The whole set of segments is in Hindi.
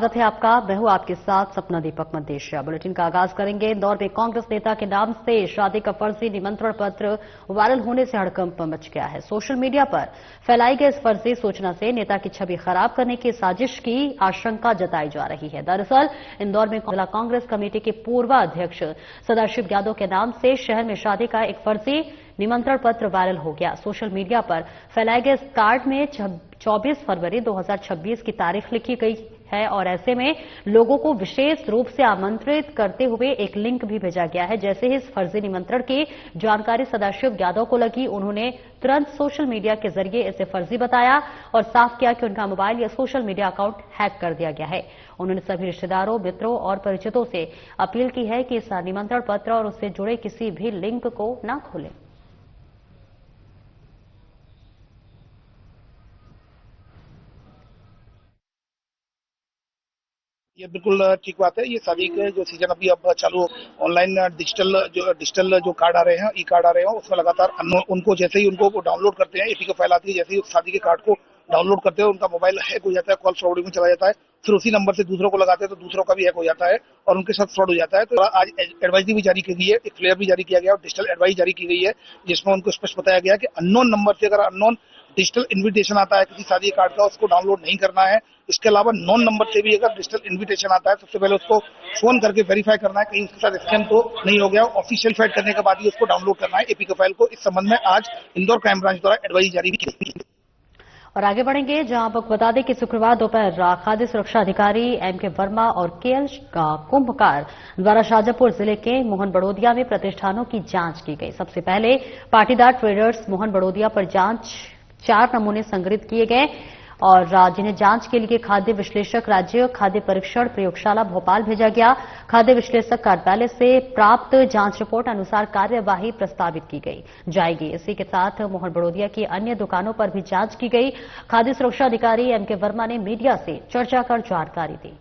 स्वागत है आपका। मैं हूं आपके साथ सपना दीपक मदेशिया। बुलेटिन का आगाज करेंगे। इंदौर में कांग्रेस नेता के नाम से शादी का फर्जी निमंत्रण पत्र वायरल होने से हड़कंप मच गया है। सोशल मीडिया पर फैलाई गई इस फर्जी सूचना से नेता की छवि खराब करने की साजिश की आशंका जताई जा रही है। दरअसल इंदौर में जिला कांग्रेस कमेटी के पूर्व अध्यक्ष सदाशिव यादव के नाम से शहर में शादी का एक फर्जी निमंत्रण पत्र वायरल हो गया। सोशल मीडिया पर फैलाए गए इस कार्ड में 24 फरवरी 2026 की तारीख लिखी गई है और ऐसे में लोगों को विशेष रूप से आमंत्रित करते हुए एक लिंक भी भेजा गया है। जैसे ही इस फर्जी निमंत्रण की जानकारी सदाशिव यादव को लगी, उन्होंने तुरंत सोशल मीडिया के जरिए इसे फर्जी बताया और साफ किया कि उनका मोबाइल या सोशल मीडिया अकाउंट हैक कर दिया गया है। उन्होंने सभी रिश्तेदारों, मित्रों और परिचितों से अपील की है कि इस निमंत्रण पत्र और उससे जुड़े किसी भी लिंक को न खोलें। ये बिल्कुल ठीक बात है। ये शादी के जो सीजन अभी अब चालू ऑनलाइन डिजिटल जो कार्ड आ रहे हैं, ई कार्ड आ रहे हैं, उसमें लगातार उनको जैसे ही उनको डाउनलोड करते हैं, एपीके फाइल आती है, जैसे ही उस शादी के कार्ड को डाउनलोड करते हैं, उनका मोबाइल हैक हो जाता है, कॉल फॉरवर्डिंग में चला जाता है, फिर उसी नंबर से दूसरों को लगाते हैं तो दूसरों का भी हैक हो जाता है और उनके साथ फ्रॉड हो जाता है। तो आज एडवाइजरी भी जारी की गई है, एक फ्लेयर भी जारी किया गया और डिजिटल एडवाइस जारी की गई है, जिसमें उनको स्पष्ट बताया गया कि अननोन नंबर से अगर अननोन डिजिटल इन्विटेशन आता है किसी शादी कार्ड का, उसको डाउनलोड नहीं करना है। इसके अलावा नॉन नंबर से भी अगर डिजिटल इन्विटेशन आता है, सबसे पहले उसको फोन करके वेरीफाई करना है कहीं उसके साथ स्कैम तो नहीं हो गया। ऑफिशियल फाइट करने के बाद ही उसको डाउनलोड करना है एपीके फाइल को। इस संबंध में आज इंदौर क्राइम ब्रांच द्वारा एडवाइस जारी की गई। और आगे बढ़ेंगे, जहां आपको बता दें कि शुक्रवार दोपहर खाद्य सुरक्षा अधिकारी एमके वर्मा और केएल कुंभकार द्वारा शाजापुर जिले के मोहन बड़ोदिया में प्रतिष्ठानों की जांच की गई। सबसे पहले पाटीदार ट्रेडर्स मोहन बड़ोदिया पर 4 नमूने संग्रहित किए गए और जिन्हें जांच के लिए खाद्य विश्लेषक राज्य खाद्य परीक्षण प्रयोगशाला भोपाल भेजा गया। खाद्य विश्लेषक कार्यालय से प्राप्त जांच रिपोर्ट अनुसार कार्यवाही प्रस्तावित की गई जाएगी। इसी के साथ मोहन बड़ोदिया की अन्य दुकानों पर भी जांच की गई। खाद्य सुरक्षा अधिकारी एमके वर्मा ने मीडिया से चर्चा कर जानकारी दी।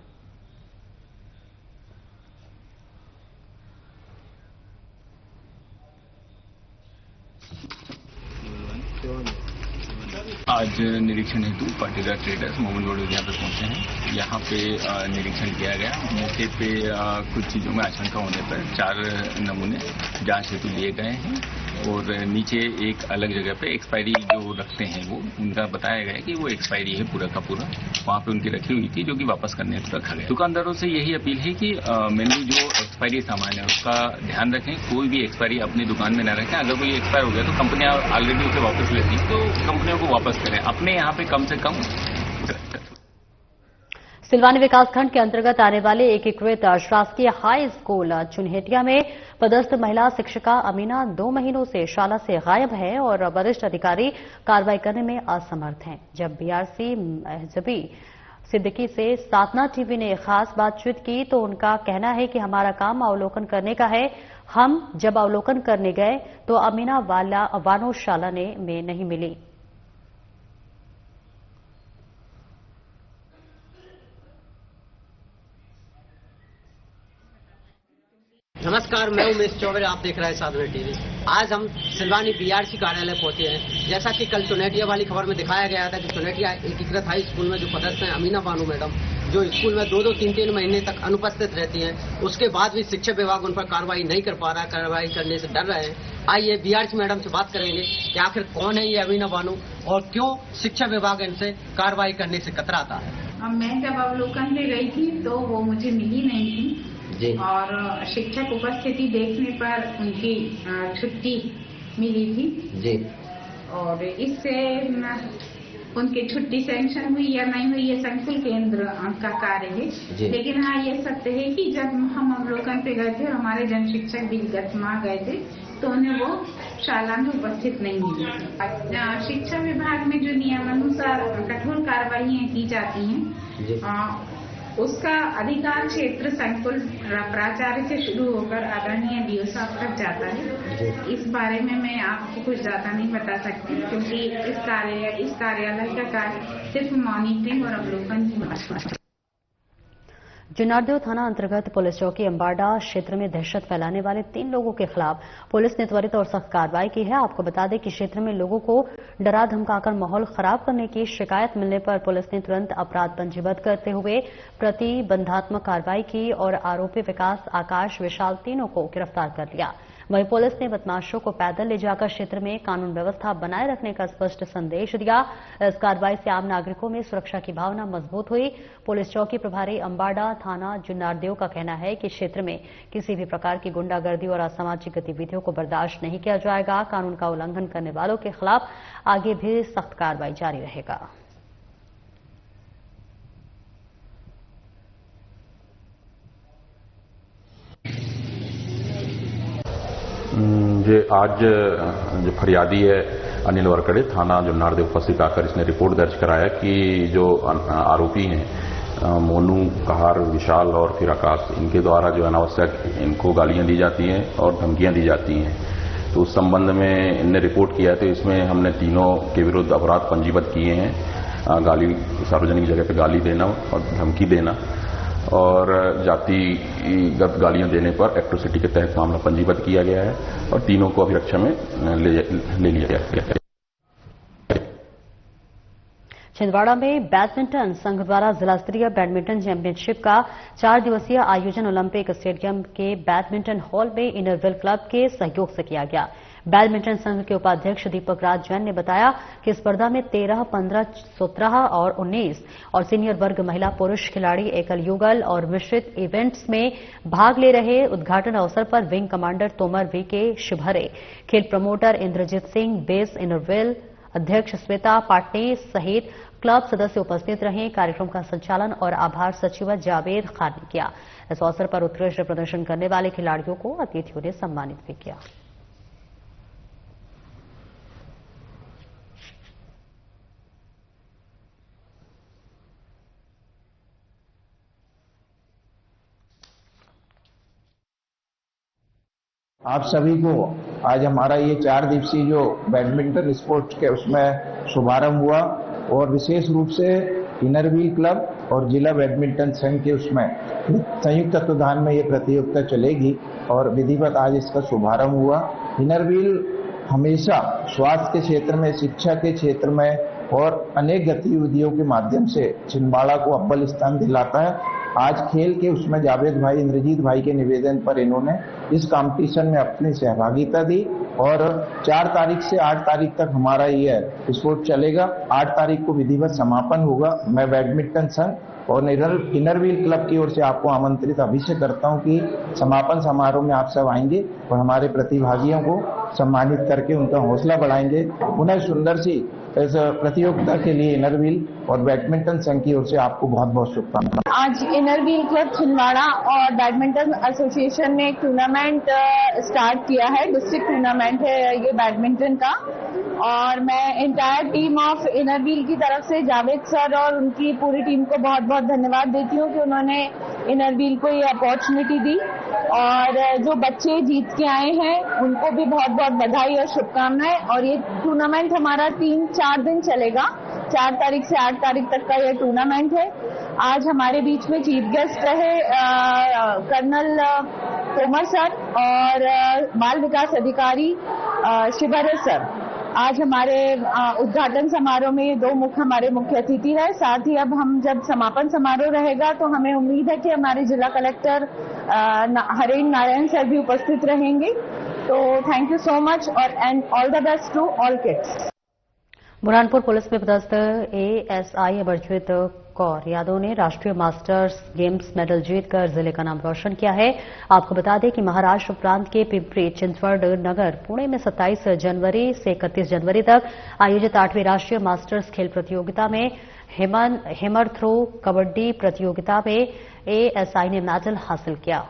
आज निरीक्षण हेतु पाटीदार ट्रेडर्स मोहन बड़ोदिया पे पहुंचे हैं। यहाँ पे निरीक्षण किया गया। मौके पे कुछ चीजों में आशंका होने पर 4 नमूने जांच हेतु लिए गए हैं और नीचे एक अलग जगह पे एक्सपायरी जो रखते हैं वो उनका बताया गया कि वो एक्सपायरी है पूरा का पूरा, वहाँ पे उनकी रखी हुई थी, जो कि वापस करने को रखा गया। दुकानदारों से यही अपील है कि मेनू जो एक्सपायरी सामान है उसका ध्यान रखें, कोई भी एक्सपायरी अपनी दुकान में न रखें। अगर कोई एक्सपायर हो गया तो कंपनियां ऑलरेडी उसे वापस लेती हैं, तो कंपनियों को वापस करें। अपने यहाँ पे कम से कम। सिलवानी विकासखंड के अंतर्गत आने वाले एकीकृत शासकीय हाई स्कूल चुनहेटिया में पदस्थ महिला शिक्षिका अमीना 2 महीनों से शाला से गायब है और वरिष्ठ अधिकारी कार्रवाई करने में असमर्थ हैं। जब बीआरसी महजबी सिद्दीकी से सातना टीवी ने खास बातचीत की तो उनका कहना है कि हमारा काम अवलोकन करने का है। हम जब अवलोकन करने गए तो अमीना वानोशाला में नहीं मिली। नमस्कार, मैं उमेश चौबे, आप देख रहे हैं साधना टीवी। आज हम सिलवानी बीआरसी कार्यालय पहुंचे हैं। जैसा कि कल चुनहेटिया वाली खबर में दिखाया गया था कि चुनहेटिया एकीकृत हाई स्कूल में जो पदस्थ हैं अमीना बानू मैडम, जो स्कूल में 2-2, 3-3 महीने तक अनुपस्थित रहती हैं, उसके बाद भी शिक्षा विभाग उन पर कार्रवाई नहीं कर पा रहा, कार्रवाई करने से डर रहे हैं। आइए बीआरसी मैडम से बात करेंगे कि आखिर कौन है ये अमीना बानू और क्यों शिक्षा विभाग इनसे कार्रवाई करने से कतराता है। मैं जब अवलोकन में गई थी तो वो मुझे मिली नहीं थी और शिक्षक उपस्थिति देखने पर उनकी छुट्टी मिली थी जी। और इससे उनकी छुट्टी सैंक्शन हुई या नहीं हुई ये संकुल केंद्र का कार्य है। लेकिन हाँ, ये सत्य है कि जब हम अवलोकन पे गए थे और हमारे जन शिक्षक भी गतमा गए थे तो उन्हें वो शाला में उपस्थित नहीं मिली। शिक्षा विभाग में जो नियमानुसार कठोर कार्रवाई की जाती हैं उसका अधिकार क्षेत्र संकुल प्राचार्य से शुरू होकर आदरणीय डीओ साहब तक जाता है। इस बारे में मैं आपको कुछ ज्यादा नहीं बता सकती क्योंकि इस कार्यालय का कार्य सिर्फ मॉनिटरिंग और अवलोकन ही होता है। जुन्नारदेव थाना अंतर्गत पुलिस चौकी अंबाडा क्षेत्र में दहशत फैलाने वाले 3 लोगों के खिलाफ पुलिस ने त्वरित और सख्त कार्रवाई की है। आपको बता दें कि क्षेत्र में लोगों को डरा धमकाकर माहौल खराब करने की शिकायत मिलने पर पुलिस ने तुरंत अपराध पंजीबद्ध करते हुए प्रतिबंधात्मक कार्रवाई की और आरोपी विकास, आकाश, विशाल तीनों को गिरफ्तार कर लिया। वहीं पुलिस ने बदमाशों को पैदल ले जाकर क्षेत्र में कानून व्यवस्था बनाए रखने का स्पष्ट संदेश दिया। इस कार्रवाई से आम नागरिकों में सुरक्षा की भावना मजबूत हुई। पुलिस चौकी प्रभारी अंबाडा थाना जुन्नारदेव का कहना है कि क्षेत्र में किसी भी प्रकार की गुंडागर्दी और असामाजिक गतिविधियों को बर्दाश्त नहीं किया जाएगा। कानून का उल्लंघन करने वालों के खिलाफ आगे भी सख्त कार्रवाई जारी रहेगा। आज जो फरियादी है अनिल वरकड़े थाना जुन्नारदेव फंसी आकर इसने रिपोर्ट दर्ज कराया कि जो आरोपी हैं मोनू, कहार, विशाल और फिर आकाश, इनके द्वारा जो अनावश्यक इनको गालियां दी जाती हैं और धमकियां दी जाती हैं। तो उस संबंध में इनने रिपोर्ट किया है, तो इसमें हमने तीनों के विरुद्ध अपराध पंजीबद्ध किए हैं। गाली, सार्वजनिक जगह पर गाली देना और धमकी देना और जातिगत गालियां देने पर एट्रोसिटी के तहत मामला पंजीबद्ध किया गया है और तीनों को अभिरक्षा में ले लिया गया है। छिंदवाड़ा में बैडमिंटन संघ द्वारा जिला स्तरीय बैडमिंटन चैंपियनशिप का 4 दिवसीय आयोजन ओलंपिक स्टेडियम के बैडमिंटन हॉल में इनरव्हील क्लब के सहयोग से किया गया। बैडमिंटन संघ के उपाध्यक्ष दीपक राज जैन ने बताया कि स्पर्धा में 13, 15, 17 और 19 और सीनियर वर्ग महिला पुरुष खिलाड़ी एकल युगल और मिश्रित इवेंट्स में भाग ले रहे। उद्घाटन अवसर पर wing commander Tomar VK Shivhare, खेल promoter Inderjit Singh, base Inner Wheel अध्यक्ष श्वेता पाटने सहित क्लब सदस्य उपस्थित रहे। कार्यक्रम का संचालन और आभार सचिव जावेद खान ने किया। इस अवसर पर उत्कृष्ट प्रदर्शन करने वाले खिलाड़ियों को अतिथियों ने सम्मानित भी किया। आप सभी को आज हमारा ये 4 दिवसीय जो बैडमिंटन स्पोर्ट्स के उसमें शुभारंभ हुआ और विशेष रूप से इनरव्हील क्लब और जिला बैडमिंटन संघ के उसमें संयुक्त तत्वाधान में ये प्रतियोगिता चलेगी और विधिवत आज इसका शुभारंभ हुआ। इनरव्हील हमेशा स्वास्थ्य के क्षेत्र में, शिक्षा के क्षेत्र में और अनेक गतिविधियों के माध्यम से छिंदवाड़ा को अव्वल स्थान दिलाता है। आज खेल के उसमें जावेद भाई, इंद्रजीत भाई के निवेदन पर इन्होंने इस कंपटीशन में अपनी सहभागिता दी और 4 तारीख से 8 तारीख तक हमारा ये स्पोर्ट चलेगा। 8 तारीख को विधिवत समापन होगा। मैं बैडमिंटन संघ और इनरव्हील क्लब की ओर से आपको आमंत्रित अभिषेक करता हूं कि समापन समारोह में आप सब आएंगे और हमारे प्रतिभागियों को सम्मानित करके उनका हौसला बढ़ाएंगे। उन्हें सुंदर सी इस प्रतियोगिता के लिए इनरव्हील और बैडमिंटन संघ की ओर से आपको बहुत बहुत शुभकामनाएं। आज इनरव्हील क्लब छिंदवाड़ा और बैडमिंटन एसोसिएशन ने एक टूर्नामेंट स्टार्ट किया है। डिस्ट्रिक्ट टूर्नामेंट है ये बैडमिंटन का और मैं एंटायर टीम ऑफ इनरव्हील की तरफ से जावेद सर और उनकी पूरी टीम को बहुत बहुत धन्यवाद देती हूँ कि उन्होंने इनरव्हील को ये अपॉर्चुनिटी दी और जो बच्चे जीत के आए हैं उनको भी बहुत बहुत बधाई और शुभकामनाएं। और ये टूर्नामेंट हमारा 3-4 दिन चलेगा। 4 तारीख से 8 तारीख तक का ये टूर्नामेंट है। आज हमारे बीच में चीफ गेस्ट रहे कर्नल तोमर सर और बाल विकास अधिकारी शिवहरे सर। आज हमारे उद्घाटन समारोह में ये 2 हमारे मुख्य अतिथि है। साथ ही अब हम जब समापन समारोह रहेगा तो हमें उम्मीद है कि हमारे जिला कलेक्टर हरेन नारायण सर भी उपस्थित रहेंगे। तो थैंक यू सो मच और and all the best to all kids. Burhanpur police में पदस्थ एएसआई अमरजीत कौर यादव ने राष्ट्रीय मास्टर्स गेम्स मेडल जीतकर जिले का नाम रोशन किया है। आपको बता दें कि महाराष्ट्र प्रांत के पिंपरी चिंचवड नगर पुणे में 27 जनवरी से 31 जनवरी तक आयोजित 8वीं राष्ट्रीय मास्टर्स खेल प्रतियोगिता में हेमर थ्रो कबड्डी प्रतियोगिता में एएसआई ने मेडल हासिल किया।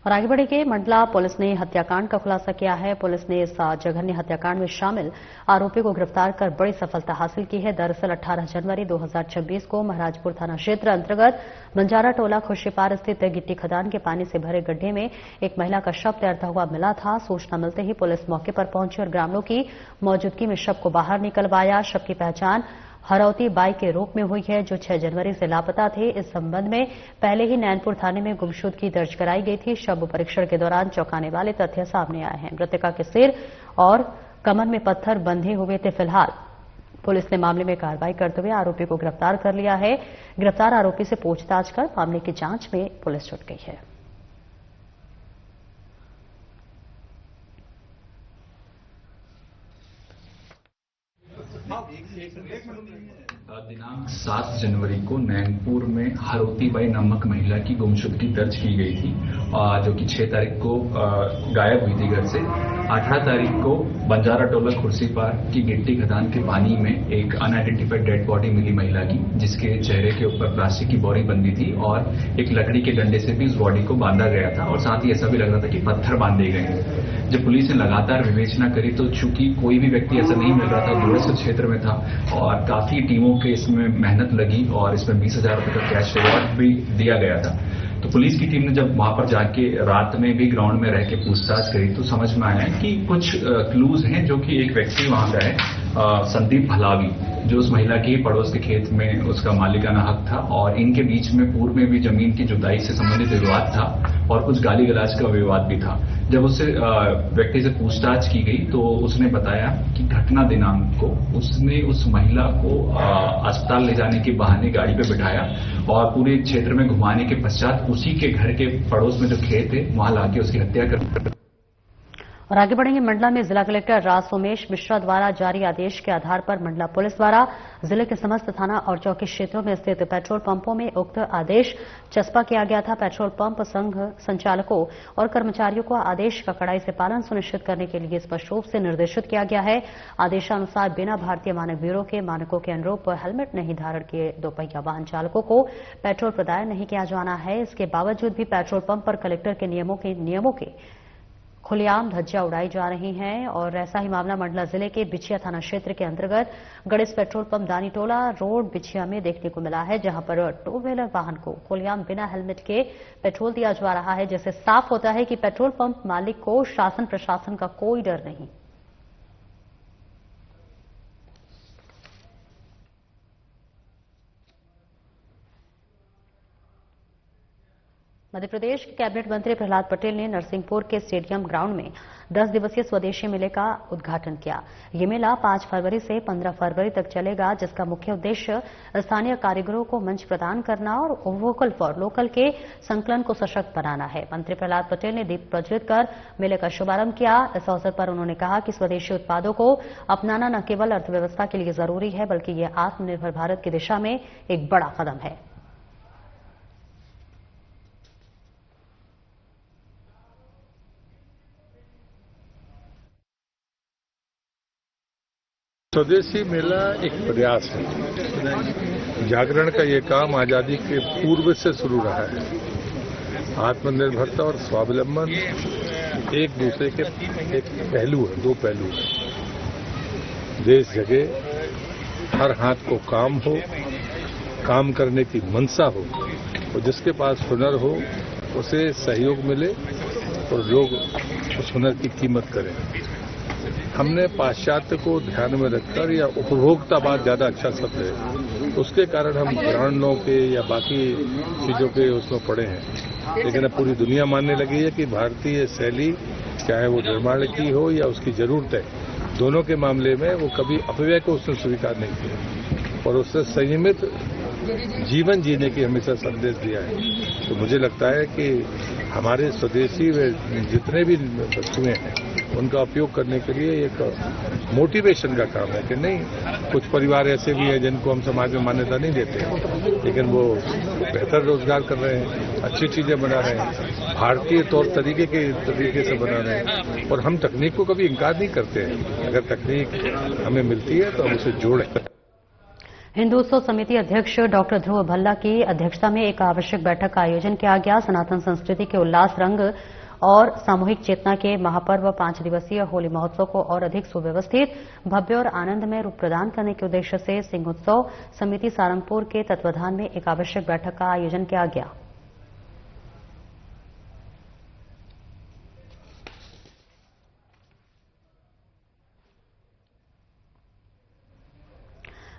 और आगे बढ़ेंगे। मंडला पुलिस ने हत्याकांड का खुलासा किया है। पुलिस ने इस जघन्य हत्याकांड में शामिल आरोपी को गिरफ्तार कर बड़ी सफलता हासिल की है। दरअसल 18 जनवरी 2026 को महाराजपुर थाना क्षेत्र अंतर्गत बंजारा टोला खुर्शीपार स्थित गिट्टी खदान के पानी से भरे गड्ढे में एक महिला का शव तैरता हुआ मिला था। सूचना मिलते ही पुलिस मौके पर पहुंची और ग्रामीणों की मौजूदगी में शव को बाहर निकलवाया। शव की पहचान हरौती बाई के रूप में हुई है, जो 6 जनवरी से लापता थे। इस संबंध में पहले ही नैनपुर थाने में गुमशुदगी दर्ज कराई गई थी। शव परीक्षण के दौरान चौंकाने वाले तथ्य सामने आए हैं। मृतका के सिर और कमर में पत्थर बंधे हुए थे। फिलहाल पुलिस ने मामले में कार्रवाई करते हुए आरोपी को गिरफ्तार कर लिया है। गिरफ्तार आरोपी से पूछताछ कर मामले की जांच में पुलिस जुट गई है। दिनांक 7 जनवरी को नैनपुर में हरौतीबाई नामक महिला की गुमशुदगी दर्ज की गई थी, जो कि 6 तारीख को गायब हुई थी घर से। 18 तारीख को बंजारा टोला खुर्सीपार की गिट्टी खदान के पानी में एक अनआइडेंटिफाइड डेड बॉडी मिली महिला की, जिसके चेहरे के ऊपर प्लास्टिक की बोरी बंधी थी और एक लकड़ी के डंडे से भी उस बॉडी को बांधा गया था और साथ ही ऐसा भी लग रहा था कि पत्थर बांधे गए हैं। जब पुलिस ने लगातार विवेचना करी तो चूंकि कोई भी व्यक्ति ऐसा नहीं मिल रहा था, दूरस्थ क्षेत्र में था और काफी टीमों के इसमें मेहनत लगी और इसमें 20,000 रुपए का कैश रिवॉर्ड भी दिया गया था। तो पुलिस की टीम ने जब वहां पर जाके रात में भी ग्राउंड में रह के पूछताछ करी तो समझ में आया कि कुछ क्लूज हैं, जो कि एक व्यक्ति वहां का है संदीप भलावी, जो उस महिला के पड़ोस के खेत में उसका मालिकाना हक था और इनके बीच में पूर्व में भी जमीन की जुताई से संबंधित विवाद था और कुछ गाली गलौज का विवाद भी था। जब उससे व्यक्ति से पूछताछ की गई तो उसने बताया कि घटना दिनांक को उसने उस महिला को अस्पताल ले जाने के बहाने गाड़ी पे बिठाया और पूरे क्षेत्र में घुमाने के पश्चात उसी के घर के पड़ोस में जो खेत है वहां लाके उसकी हत्या कर। और आगे बढ़ेंगे। मंडला में जिला कलेक्टर राज सोमेश मिश्रा द्वारा जारी आदेश के आधार पर मंडला पुलिस द्वारा जिले के समस्त थाना और चौकी क्षेत्रों में स्थित पेट्रोल पंपों में उक्त आदेश चस्पा किया गया था। पेट्रोल पंप संघ संचालकों और कर्मचारियों को आदेश का कड़ाई से पालन सुनिश्चित करने के लिए स्पष्ट रूप से निर्देशित किया गया है। आदेशानुसार बिना भारतीय मानक ब्यूरो के मानकों के अनुरूप हेलमेट नहीं धारण किए दोपहिया वाहन चालकों को पेट्रोल प्रदान नहीं किया जाना है। इसके बावजूद भी पेट्रोल पंप पर कलेक्टर के नियमों के खुलेआम धज्जियां उड़ाई जा रही हैं और ऐसा ही मामला मंडला जिले के बिछिया थाना क्षेत्र के अंतर्गत Ganesh petrol pump Danitola road बिछिया में देखने को मिला है, जहां पर 2 व्हीलर वाहन को खुलेआम बिना हेलमेट के पेट्रोल दिया जा रहा है, जिससे साफ होता है कि पेट्रोल पंप मालिक को शासन प्रशासन का कोई डर नहीं। मध्य प्रदेश के कैबिनेट मंत्री प्रहलाद पटेल ने नरसिंहपुर के स्टेडियम ग्राउंड में 10 दिवसीय स्वदेशी मेले का उद्घाटन किया। ये मेला 5 फरवरी से 15 फरवरी तक चलेगा, जिसका मुख्य उद्देश्य स्थानीय कारीगरों को मंच प्रदान करना और वोकल फॉर लोकल के संकलन को सशक्त बनाना है। मंत्री प्रहलाद पटेल ने दीप प्रज्वलित कर मेले का शुभारंभ किया। इस अवसर पर उन्होंने कहा कि स्वदेशी उत्पादों को अपनाना न केवल अर्थव्यवस्था के लिए जरूरी है, बल्कि ये आत्मनिर्भर भारत की दिशा में एक बड़ा कदम है। स्वदेशी मेला एक प्रयास है। जागरण का ये काम आजादी के पूर्व से शुरू रहा है। आत्मनिर्भरता और स्वावलंबन एक दूसरे के एक पहलू है, 2 पहलू है। देश जगे, हर हाथ को काम हो, काम करने की मनसा हो और जिसके पास हुनर हो उसे सहयोग मिले और लोग उस हुनर की कीमत करें। हमने पाश्चात्य को ध्यान में रखकर, या उपभोक्तावाद ज्यादा अच्छा शब्द है, उसके कारण हम ब्रांडों के या बाकी चीजों के उसमें पड़े हैं। लेकिन अब पूरी दुनिया मानने लगी है कि भारतीय शैली, चाहे वो निर्माण की हो या उसकी जरूरत है, दोनों के मामले में वो कभी अपव्यय को उसने स्वीकार नहीं किया और उससे संयमित जीवन जीने की हमेशा संदेश दिया है। तो मुझे लगता है कि हमारे स्वदेशी जितने भी वस्तुएं हैं उनका उपयोग करने के लिए एक मोटिवेशन का काम है कि नहीं। कुछ परिवार ऐसे भी हैं जिनको हम समाज में मान्यता नहीं देते, लेकिन वो बेहतर रोजगार कर रहे हैं, अच्छी चीजें बना रहे हैं, भारतीय तौर तरीके से बना रहे हैं और हम तकनीक को कभी इनकार नहीं करते हैं। अगर तकनीक हमें मिलती है तो हम उसे जोड़ें। हिंदुत्व समिति अध्यक्ष डॉक्टर ध्रुव भल्ला की अध्यक्षता में एक आवश्यक बैठक का आयोजन किया गया। सनातन संस्कृति के उल्लास, रंग और सामूहिक चेतना के महापर्व 5 दिवसीय होली महोत्सव को और अधिक सुव्यवस्थित, भव्य और आनंदमय रूप प्रदान करने के उद्देश्य से सिंहोत्सव समिति सहारनपुर के तत्वाधान में एक आवश्यक बैठक का आयोजन किया गया।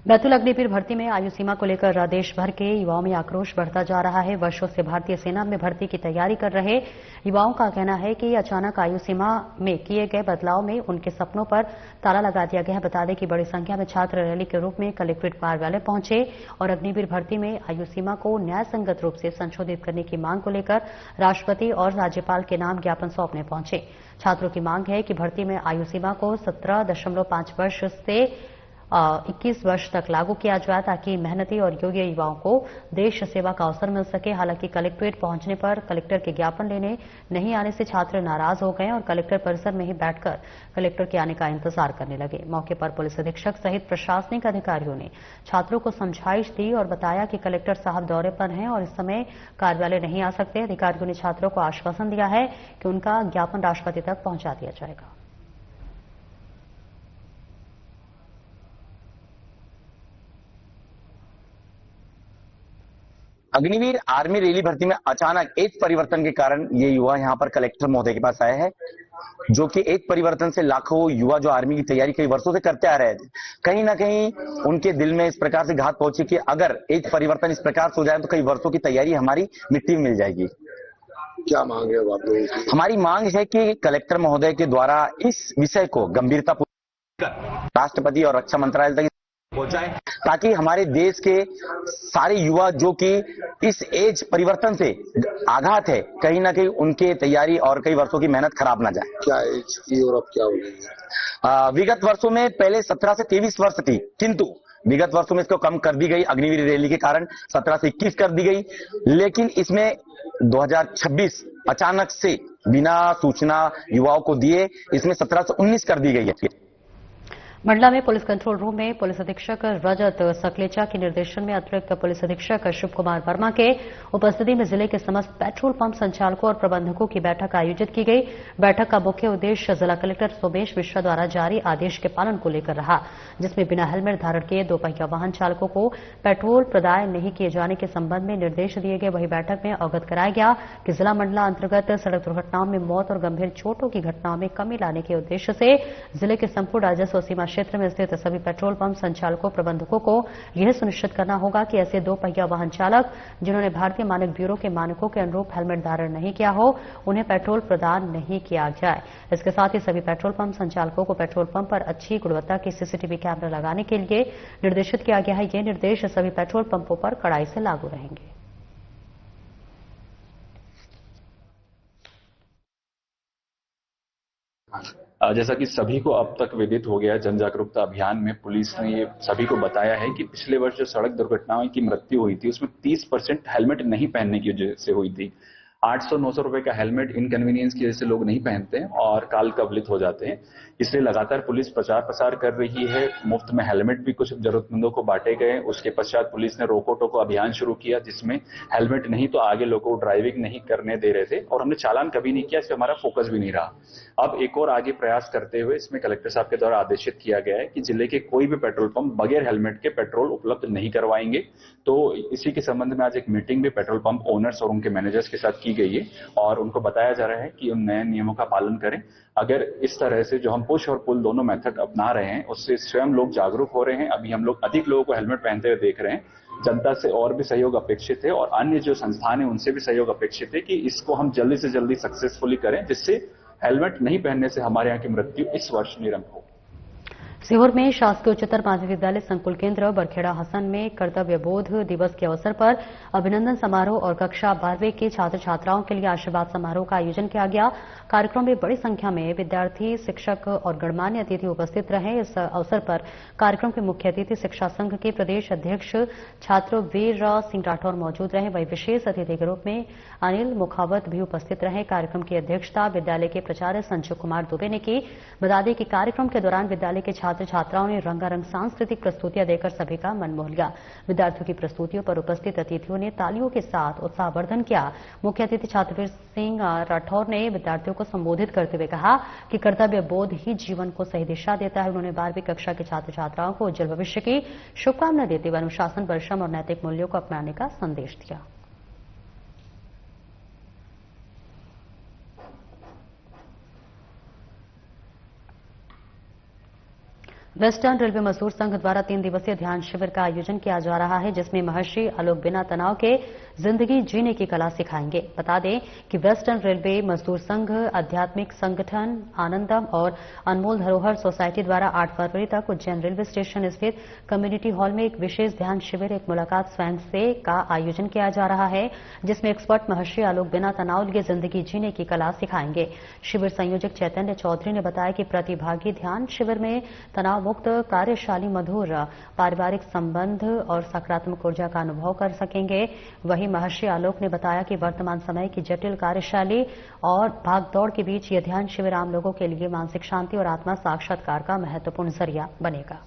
बैतूल अग्निवीर भर्ती में आयु सीमा को लेकर देश भर के युवाओं में आक्रोश बढ़ता जा रहा है। वर्षों से भारतीय सेना में भर्ती की तैयारी कर रहे युवाओं का कहना है कि अचानक आयु सीमा में किए गए बदलाव में उनके सपनों पर ताला लगा दिया गया है। बता दें कि बड़ी संख्या में छात्र रैली के रूप में कलेक्ट्रेट कार्यालय पहुंचे और अग्निवीर भर्ती में आयु सीमा को न्याय संगत रूप से संशोधित करने की मांग को लेकर राष्ट्रपति और राज्यपाल के नाम ज्ञापन सौंपने पहुंचे। छात्रों की मांग है कि भर्ती में आयु सीमा को 17.5 वर्ष से 21 वर्ष तक लागू किया जाए ताकि मेहनती और योग्य युवाओं को देश सेवा का अवसर मिल सके। हालांकि कलेक्ट्रेट पहुंचने पर कलेक्टर के ज्ञापन लेने नहीं आने से छात्र नाराज हो गए और कलेक्टर परिसर में ही बैठकर कलेक्टर के आने का इंतजार करने लगे। मौके पर पुलिस अधीक्षक सहित प्रशासनिक अधिकारियों ने छात्रों को समझाइश दी और बताया कि कलेक्टर साहब दौरे पर हैं और इस समय कार्यालय नहीं आ सकते। अधिकारियों ने छात्रों को आश्वासन दिया है कि उनका ज्ञापन राष्ट्रपति तक पहुंचा दिया जाएगा। अग्निवीर आर्मी रैली भर्ती में अचानक एक परिवर्तन के कारण ये युवा यहाँ पर कलेक्टर महोदय के पास आए हैं, जो कि एक परिवर्तन से लाखों युवा जो आर्मी की तैयारी कई वर्षों से करते आ रहे थे, कहीं ना कहीं उनके दिल में इस प्रकार से घात पहुंची कि अगर एक परिवर्तन इस प्रकार से हो जाए तो कई वर्षों की तैयारी हमारी मिट्टी में मिल जाएगी। क्या मांग है आप लोगों की? हमारी मांग है कि कलेक्टर महोदय के द्वारा इस विषय को गंभीरतापूर्वक राष्ट्रपति और रक्षा मंत्रालय तक पहुंचाए ताकि हमारे देश के सारे युवा जो कि इस एज परिवर्तन से आघात है, कहीं ना कहीं उनके तैयारी और कई वर्षों की मेहनत खराब ना जाए। क्या एज की और अब क्या हो रही है? विगत वर्षों में पहले 17 से 23 वर्ष थी, किंतु विगत वर्षों में इसको कम कर दी गई। अग्निवीर रैली के कारण 17 से 21 कर दी गई, लेकिन इसमें 2026 अचानक से बिना सूचना युवाओं को दिए इसमें 17 से 19 कर दी गई है। मंडला में पुलिस कंट्रोल रूम में पुलिस अधीक्षक रजत सकलेचा के निर्देशन में अतिरिक्त पुलिस अधीक्षक शिव कुमार वर्मा के उपस्थिति में जिले के समस्त पेट्रोल पंप संचालकों और प्रबंधकों की बैठक आयोजित की गई। बैठक का मुख्य उद्देश्य जिला कलेक्टर सोमेश मिश्रा द्वारा जारी आदेश के पालन को लेकर रहा, जिसमें बिना हेलमेट धारण किए 2 पहिया वाहन चालकों को पेट्रोल प्रदान नहीं किए जाने के संबंध में निर्देश दिए गए। वहीं बैठक में अवगत कराया गया कि जिला मंडला अंतर्गत सड़क दुर्घटनाओं में मौत और गंभीर चोटों की घटनाओं में कमी लाने के उद्देश्य से जिले के संपूर्ण राजस्व सीमा क्षेत्र में स्थित सभी पेट्रोल पंप संचालकों प्रबंधकों को यह सुनिश्चित करना होगा कि ऐसे 2 पहिया वाहन चालक जिन्होंने भारतीय मानक ब्यूरो के मानकों के अनुरूप हेलमेट धारण नहीं किया हो, उन्हें पेट्रोल प्रदान नहीं किया जाए। इसके साथ ही सभी पेट्रोल पंप संचालकों को पेट्रोल पंप पर अच्छी गुणवत्ता के सीसीटीवी कैमरा लगाने के लिए निर्देशित किया गया है। ये निर्देश सभी पेट्रोल पंपों पर कड़ाई से लागू रहेंगे। जैसा कि सभी को अब तक विदित हो गया, जन जागरूकता अभियान में पुलिस ने ये सभी को बताया है कि पिछले वर्ष जो सड़क दुर्घटनाओं की मृत्यु हुई थी उसमें 30% हेलमेट नहीं पहनने की वजह से हुई थी। 800-900 रुपए का हेलमेट इनकन्वीनियंस की वजह से लोग नहीं पहनते हैं और काल कवलित हो जाते हैं। इसलिए लगातार पुलिस प्रचार प्रसार कर रही है। मुफ्त में हेलमेट भी कुछ जरूरतमंदों को बांटे गए। उसके पश्चात पुलिस ने रोको टोको अभियान शुरू किया, जिसमें हेलमेट नहीं तो आगे लोगों को ड्राइविंग नहीं करने दे रहे थे और हमने चालान कभी नहीं किया, इससे हमारा फोकस भी नहीं रहा। अब एक और आगे प्रयास करते हुए इसमें कलेक्टर साहब के द्वारा आदेशित किया गया है कि जिले के कोई भी पेट्रोल पंप बगैर हेलमेट के पेट्रोल उपलब्ध नहीं करवाएंगे। तो इसी के संबंध में आज एक मीटिंग भी पेट्रोल पंप ओनर्स और उनके मैनेजर्स के साथ की गई है और उनको बताया जा रहा है कि उन नए नियमों का पालन करें। अगर इस तरह से जो हम पुश और पुल दोनों मेथड अपना रहे हैं उससे स्वयं लोग जागरूक हो रहे हैं। अभी हम लोग अधिक लोगों को हेलमेट पहनते हुए देख रहे हैं। जनता से और भी सहयोग अपेक्षित है और अन्य जो संस्थान है उनसे भी सहयोग अपेक्षित है कि इसको हम जल्दी से जल्दी सक्सेसफुली करें, जिससे हेलमेट नहीं पहनने से हमारे यहाँ की मृत्यु इस वर्ष निरंतर हो। सीहोर में शासकीय उच्चतर माध्यमिक विद्यालय संकुल केंद्र बरखेड़ा हसन में कर्तव्य बोध दिवस के अवसर पर अभिनंदन समारोह और कक्षा 12वीं के छात्र छात्राओं के लिए आशीर्वाद समारोह का आयोजन किया गया। कार्यक्रम में बड़ी संख्या में विद्यार्थी, शिक्षक और गणमान्य अतिथि उपस्थित रहे। इस अवसर पर कार्यक्रम के मुख्य अतिथि शिक्षा संघ के प्रदेश अध्यक्ष छात्र वीर सिंह राठौर मौजूद रहे। वहीं विशेष अतिथि के रूप में अनिल मुखावत भी उपस्थित रहे। कार्यक्रम की अध्यक्षता विद्यालय के प्राचार्य संजय कुमार दुबे ने की। बता दें कि कार्यक्रम के दौरान विद्यालय के छात्र छात्राओं ने रंगारंग सांस्कृतिक प्रस्तुतियां देकर सभी का मन मोह लिया। विद्यार्थियों की प्रस्तुतियों पर उपस्थित अतिथियों ने तालियों के साथ उत्साहवर्धन किया। मुख्य अतिथि छात्रवीर सिंह राठौर ने विद्यार्थियों को संबोधित करते हुए कहा कि कर्तव्य बोध ही जीवन को सही दिशा देता है। उन्होंने 12वीं कक्षा के छात्र छात्राओं को उज्जवल भविष्य की शुभकामना देते हुए अनुशासन, परिश्रम और नैतिक मूल्यों को अपनाने का संदेश दिया। वेस्टर्न रेलवे मजदूर संघ द्वारा 3 दिवसीय ध्यान शिविर का आयोजन किया जा रहा है, जिसमें महर्षि आलोक बिना तनाव के जिंदगी जीने की कला सिखाएंगे। बता दें कि वेस्टर्न रेलवे मजदूर संघ आध्यात्मिक संगठन आनंदम और अनमोल धरोहर सोसाइटी द्वारा 8 फरवरी तक उज्जैन रेलवे स्टेशन स्थित कम्युनिटी हॉल में एक विशेष ध्यान शिविर, एक मुलाकात स्वयं से का आयोजन किया जा रहा है, जिसमें एक्सपर्ट महर्षि आलोक बिना तनाव के जिंदगी जीने की कला सिखाएंगे। शिविर संयोजक चैतन्य चौधरी ने बताया कि प्रतिभागी ध्यान शिविर में तनाव मुक्त, कार्यशाली, मधुर पारिवारिक संबंध और सकारात्मक ऊर्जा का अनुभव कर सकेंगे। वहीं महर्षि आलोक ने बताया कि वर्तमान समय की जटिल कार्यशाली और भागदौड़ के बीच यह ध्यान शिविर आम लोगों के लिए मानसिक शांति और आत्मा साक्षात्कार का महत्वपूर्ण जरिया बनेगा।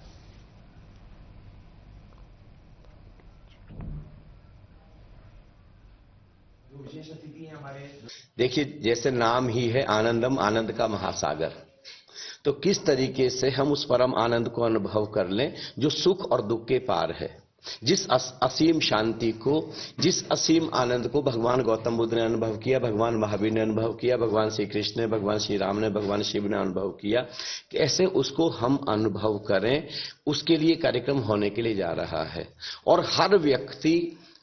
देखिए, जैसे नाम ही है आनंदम, आनंद का महासागर, तो किस तरीके से हम उस परम आनंद को अनुभव कर लें जो सुख और दुख के पार है। जिस असीम शांति को, जिस असीम आनंद को भगवान गौतम बुद्ध ने अनुभव किया, भगवान महावीर ने अनुभव किया, भगवान श्री कृष्ण ने, भगवान श्री राम ने, भगवान शिव ने अनुभव किया, कैसे उसको हम अनुभव करें, उसके लिए कार्यक्रम होने के लिए जा रहा है। और हर व्यक्ति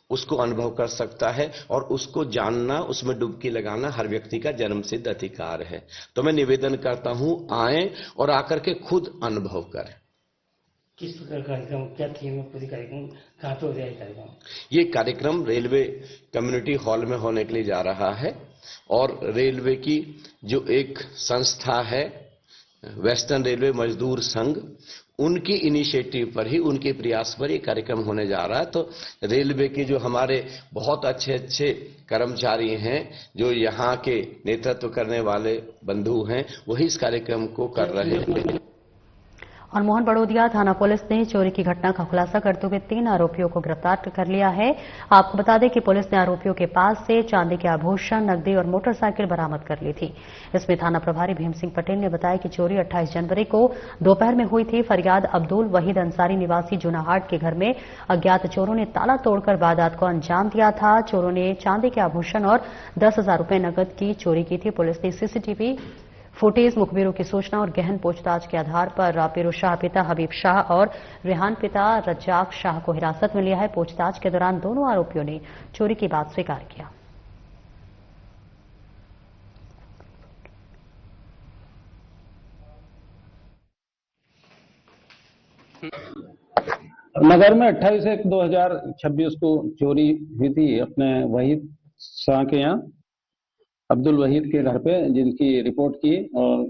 उसको अनुभव कर सकता है और उसको जानना, उसमें डुबकी लगाना हर व्यक्ति का जन्मसिद्ध अधिकार है। तो मैं निवेदन करता हूं, आएं और आकर के खुद अनुभव करें। किस प्रकार कार्यक्रम, क्या थीम है पूरी कार्यक्रम, कहाँ पे हो रहा है कार्यक्रम? ये कार्यक्रम रेलवे कम्युनिटी हॉल में होने के लिए जा रहा है और रेलवे की जो एक संस्था है वेस्टर्न रेलवे मजदूर संघ, उनकी इनिशिएटिव पर ही, उनके प्रयास पर ये कार्यक्रम होने जा रहा है। तो रेलवे के जो हमारे बहुत अच्छे अच्छे कर्मचारी हैं, जो यहाँ के नेतृत्व करने वाले बंधु हैं, वही इस कार्यक्रम को कर रहे हैं। और मोहन बड़ोदिया थाना पुलिस ने चोरी की घटना का खुलासा करते हुए 3 आरोपियों को गिरफ्तार कर लिया है। आपको बता दें कि पुलिस ने आरोपियों के पास से चांदी के आभूषण, नकदी और मोटरसाइकिल बरामद कर ली थी। इसमें थाना प्रभारी भीम सिंह पटेल ने बताया कि चोरी 28 जनवरी को दोपहर में हुई थी। फरियाद अब्दुल वहीद अंसारी निवासी जूनाहाट के घर में अज्ञात चोरों ने ताला तोड़कर वारदात को अंजाम दिया था। चोरों ने चांदी के आभूषण और 10,000 रुपए नकद की चोरी की थी। पुलिस ने सीसीटीवी फुटेज, मुखबिरों की सूचना और गहन पूछताछ के आधार पर पीरू शाह पिता हबीब शाह और रेहान पिता रज्जाक शाह को हिरासत में लिया है। पूछताछ के दौरान दोनों आरोपियों ने चोरी की बात स्वीकार किया। नगर में 28/1/2026 को चोरी हुई थी अपने वहीद शाह के यहाँ, अब्दुल वहीद के घर पे, जिनकी रिपोर्ट की और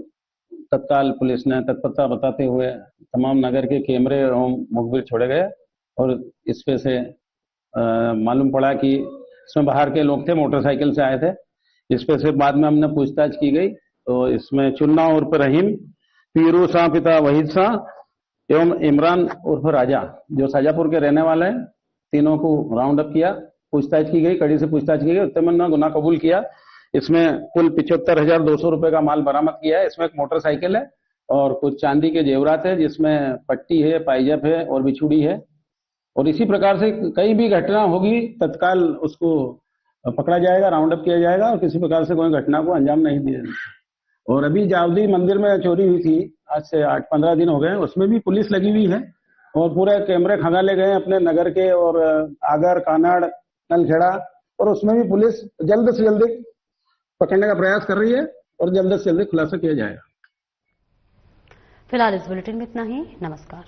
तत्काल पुलिस ने तत्परता बताते हुए तमाम नगर के कैमरे और मुखबिर छोड़े गए और इस पे से मालूम पड़ा कि इसमें बाहर के लोग थे, मोटरसाइकिल से आए थे। इस पे से बाद में हमने पूछताछ की गई तो इसमें चुन्ना उर्फ रहीम, पीरू शाह पिता वहीद शाह एवं इमरान उर्फ राजा, जो शाजापुर के रहने वाले हैं, तीनों को राउंड अप किया, पूछताछ की गई, कड़ी से पूछताछ की गई। उत्तमन ने गुनाह कबूल किया। इसमें कुल 75,200 रुपए का माल बरामद किया है। इसमें एक मोटरसाइकिल है और कुछ चांदी के जेवरात है, जिसमें पट्टी है, पाइजप है और बिछुड़ी है। और इसी प्रकार से कहीं भी घटना होगी तत्काल उसको पकड़ा जाएगा, राउंड अप किया जाएगा और किसी प्रकार से कोई घटना को अंजाम नहीं दिया। और अभी जावदी मंदिर में चोरी हुई थी, आज से 8-15 दिन हो गए, उसमें भी पुलिस लगी हुई है और पूरे कैमरे खंगाले गए अपने नगर के और आगर, कानाड़, नलखेड़ा, और उसमें भी पुलिस जल्द से जल्द पकड़ने का प्रयास कर रही है और जल्द से जल्द खुलासा किया जाएगा। फिलहाल इस बुलेटिन में इतना ही। नमस्कार।